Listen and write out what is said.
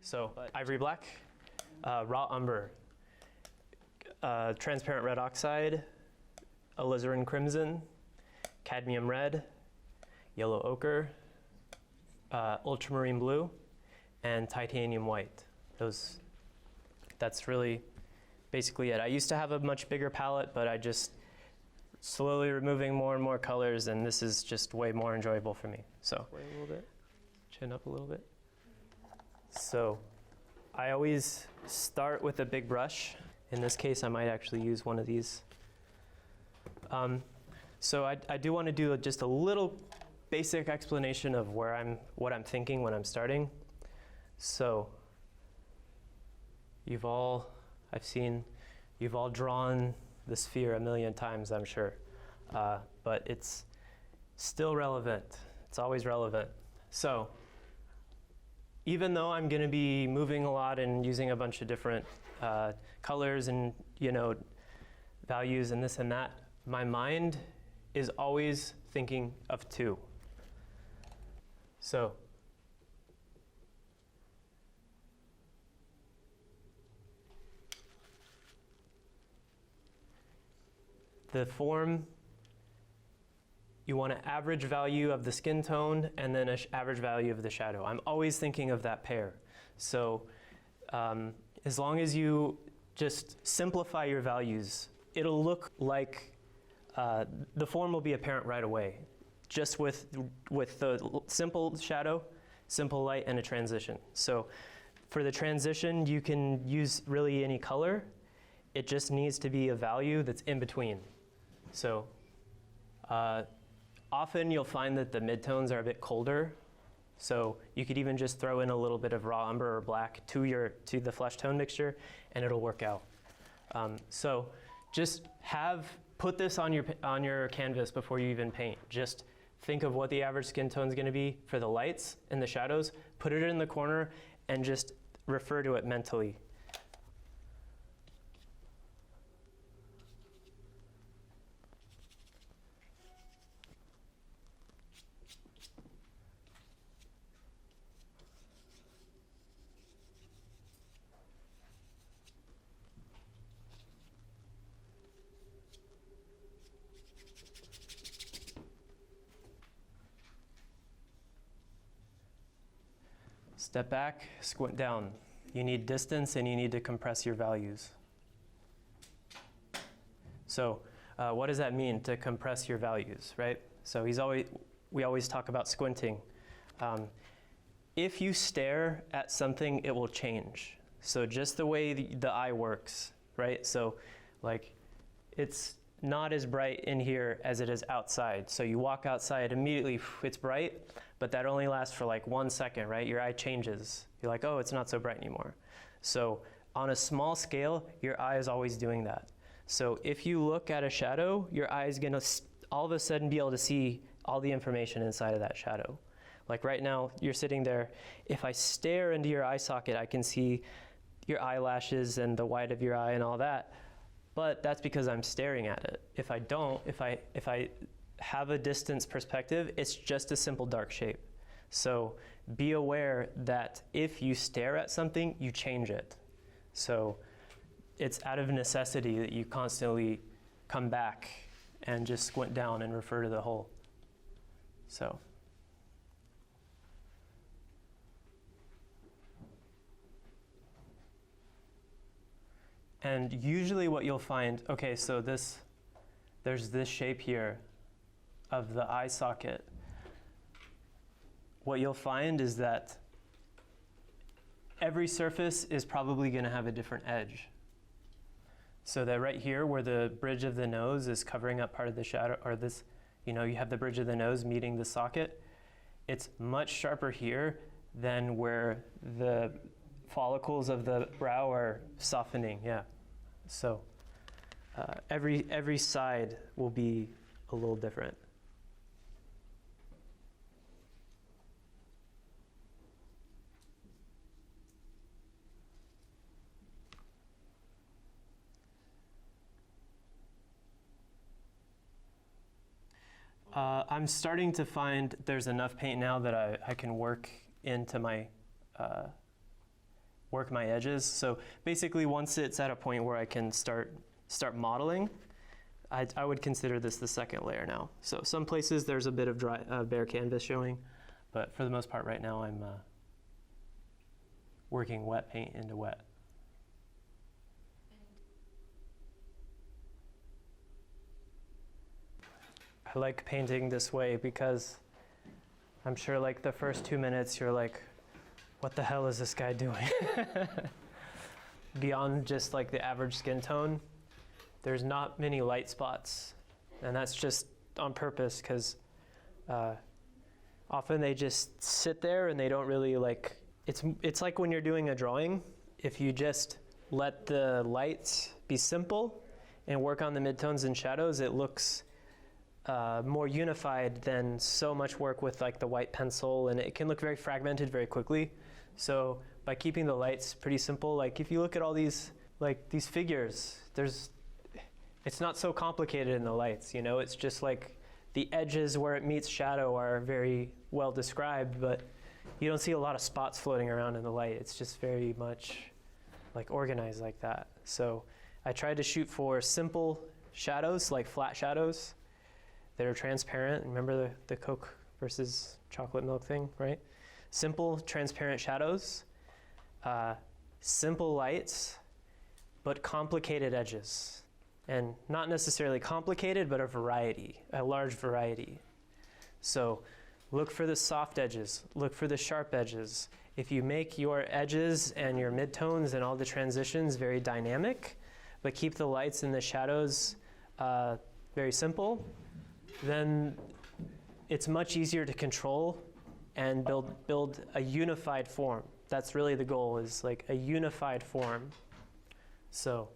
So ivory black, raw umber, transparent red oxide, alizarin crimson, cadmium red, yellow ochre, ultramarine blue, and titanium white. That's really basically it. I used to have a much bigger palette, but I just slowly removing more and more colors, and this is just way more enjoyable for me. So wait a little bit, chin up a little bit. So I always start with a big brush. In this case, I might actually use one of these. So I do want to do just a little basic explanation of what I'm thinking when I'm starting. So you've all drawn the sphere a million times, I'm sure, but it's still relevant. It's always relevant. So even though I'm going to be moving a lot and using a bunch of different colors and values and this and that, my mind is always thinking of two. So the form, you want an average value of the skin tone and then an average value of the shadow. I'm always thinking of that pair. So as long as you just simplify your values, it'll look like the form will be apparent right away, just with the simple shadow, simple light, and a transition. So for the transition, you can use really any color. It just needs to be a value that's in between. So often you'll find that the midtones are a bit colder. So you could even just throw in a little bit of raw umber or black to the flesh tone mixture, and it'll work out. So just put this on your canvas before you even paint. Just think of what the average skin tone is going to be for the lights and the shadows. Put it in the corner and just refer to it mentally. Step back, squint down. You need distance and you need to compress your values. So what does that mean, to compress your values, right? So we always talk about squinting. If you stare at something, it will change. So just the way the eye works, right? So like it's not as bright in here as it is outside. So you walk outside, immediately it's bright, but that only lasts for like 1 second, right? Your eye changes. You're like, oh, it's not so bright anymore. So on a small scale, your eye is always doing that. So if you look at a shadow, your eye is gonna all of a sudden be able to see all the information inside of that shadow. Like right now, you're sitting there. If I stare into your eye socket, I can see your eyelashes and the white of your eye and all that. But that's because I'm staring at it. If I don't, if I have a distance perspective, it's just a simple dark shape. So be aware that if you stare at something, you change it. So it's out of necessity that you constantly come back and just squint down and refer to the whole. So. And usually what you'll find, okay, so there's this shape here of the eye socket. What you'll find is that every surface is probably going to have a different edge. So that right here where the bridge of the nose is covering up part of the shadow, or this, you have the bridge of the nose meeting the socket, it's much sharper here than where the follicles of the brow are softening, yeah. So every side will be a little different. I'm starting to find there's enough paint now that I can work into my work my edges. So basically once it's at a point where I can start modeling, I would consider this the second layer now. So some places there's a bit of dry, bare canvas showing, but for the most part right now I'm working wet paint into wet. I like painting this way because I'm sure like the first 2 minutes you're like, what the hell is this guy doing? Beyond just like the average skin tone, there's not many light spots. And that's just on purpose because often they just sit there and they don't really like, it's like when you're doing a drawing, if you just let the lights be simple and work on the midtones and shadows, it looks more unified than so much work with like the white pencil, and it can look very fragmented very quickly. So by keeping the lights pretty simple, like if you look at all these figures, it's not so complicated in the lights, you know, it's just like the edges where it meets shadow are very well described, but you don't see a lot of spots floating around in the light. It's just very much like organized like that. So I tried to shoot for simple shadows, like flat shadows that are transparent. Remember the Coke versus chocolate milk thing, right? Simple, transparent shadows, simple lights, but complicated edges. And not necessarily complicated, but a large variety. So look for the soft edges, look for the sharp edges. If you make your edges and your midtones and all the transitions very dynamic, but keep the lights and the shadows very simple, then it's much easier to control and build a unified form. That's really the goal, is like a unified form. So